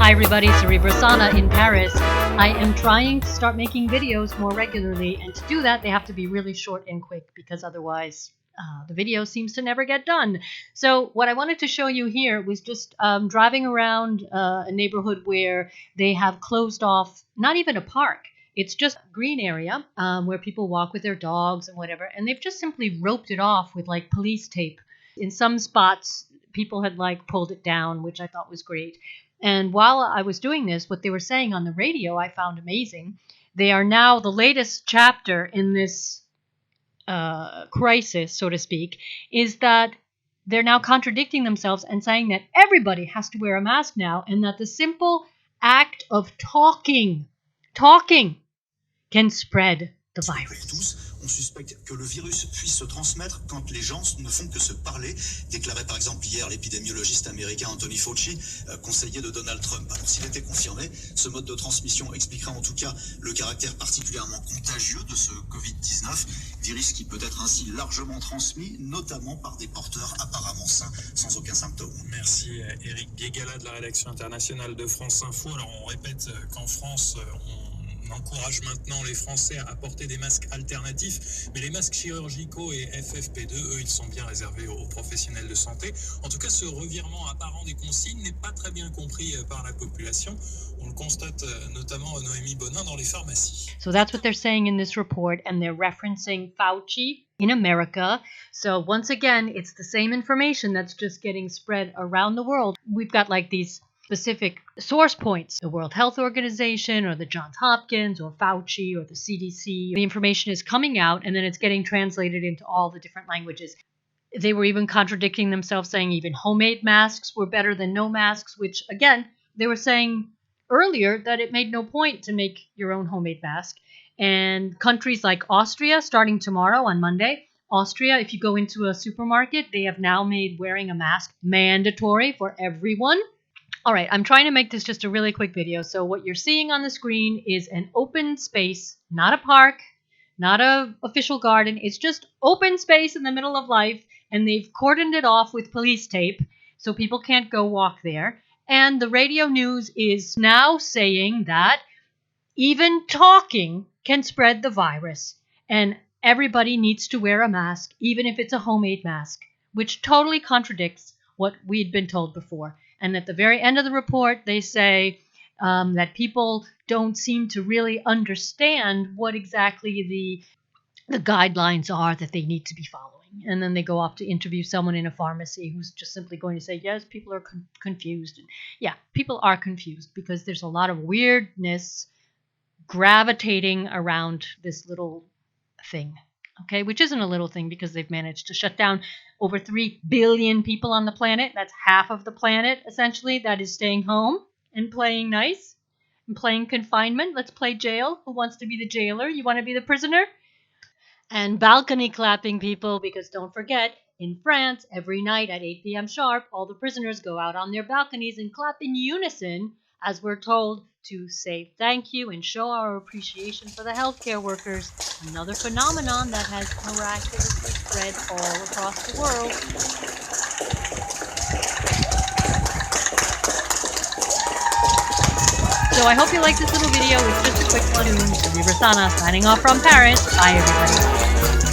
Hi everybody, Sana in Paris. I am trying to start making videos more regularly, and to do that they have to be really short and quick because otherwise the video seems to never get done. So what I wanted to show you here was just driving around a neighborhood where they have closed off not even a park. It's just a green area where people walk with their dogs and whatever, and they've just simply roped it off with like police tape. In some spots people had like pulled it down, which I thought was great. And while I was doing this, what they were saying on the radio, I found amazing. They are now the latest chapter in this crisis, so to speak, is that they're now contradicting themselves and saying that everybody has to wear a mask now, and that the simple act of talking can spread the virus. On suspecte que le virus puisse se transmettre quand les gens ne font que se parler, déclarait par exemple hier l'épidémiologiste américain Anthony Fauxci, conseiller de Donald Trump. Alors s'il était confirmé, ce mode de transmission expliquerait en tout cas le caractère particulièrement contagieux de ce Covid-19, virus qui peut être ainsi largement transmis, notamment par des porteurs apparemment sains, sans aucun symptôme. Merci Eric Guégala de la rédaction internationale de France Info. Alors on répète qu'en France, on encourage maintenant les Français à porter des masques alternatifs, mais les masques chirurgicaux et FFP2, eux, ils sont bien réservés aux professionnels de santé. En tout cas, ce revirement apparent des consignes n'est pas très bien compris par la population. On le constate notamment Noémie Bonin dans les pharmacies. So that's what they're saying in this report, and they're referencing Fauxci in America. So once again, it's the same information that's just getting spread around the world. We've got like these specific source points, the World Health Organization or the Johns Hopkins or Fauci or the CDC. The information is coming out and then it's getting translated into all the different languages. They were even contradicting themselves, saying even homemade masks were better than no masks, which again, they were saying earlier that it made no point to make your own homemade mask. And countries like Austria, starting tomorrow on Monday, Austria, if you go into a supermarket, they have now made wearing a mask mandatory for everyone. All right, I'm trying to make this just a really quick video. So what you're seeing on the screen is an open space, not a park, not a official garden. It's just open space in the middle of life, and they've cordoned it off with police tape so people can't go walk there. And the radio news is now saying that even talking can spread the virus, and everybody needs to wear a mask, even if it's a homemade mask, which totally contradicts what we'd been told before. And at the very end of the report, they say that people don't seem to really understand what exactly the guidelines are that they need to be following. And then they go off to interview someone in a pharmacy who's just simply going to say, yes, people are confused. And yeah, people are confused because there's a lot of weirdness gravitating around this little thing. Okay, which isn't a little thing because they've managed to shut down over 3 billion people on the planet. That's half of the planet, essentially, that is staying home and playing nice and playing confinement. Let's play jail. Who wants to be the jailer? You want to be the prisoner? And balcony clapping, people, because don't forget, in France, every night at 8 p.m. sharp, all the prisoners go out on their balconies and clap in unison, as we're told, to say thank you and show our appreciation for the healthcare workers, another phenomenon that has miraculously spread all across the world. So I hope you liked this little video. It's just a quick one. Sana signing off from Paris. Bye, everybody.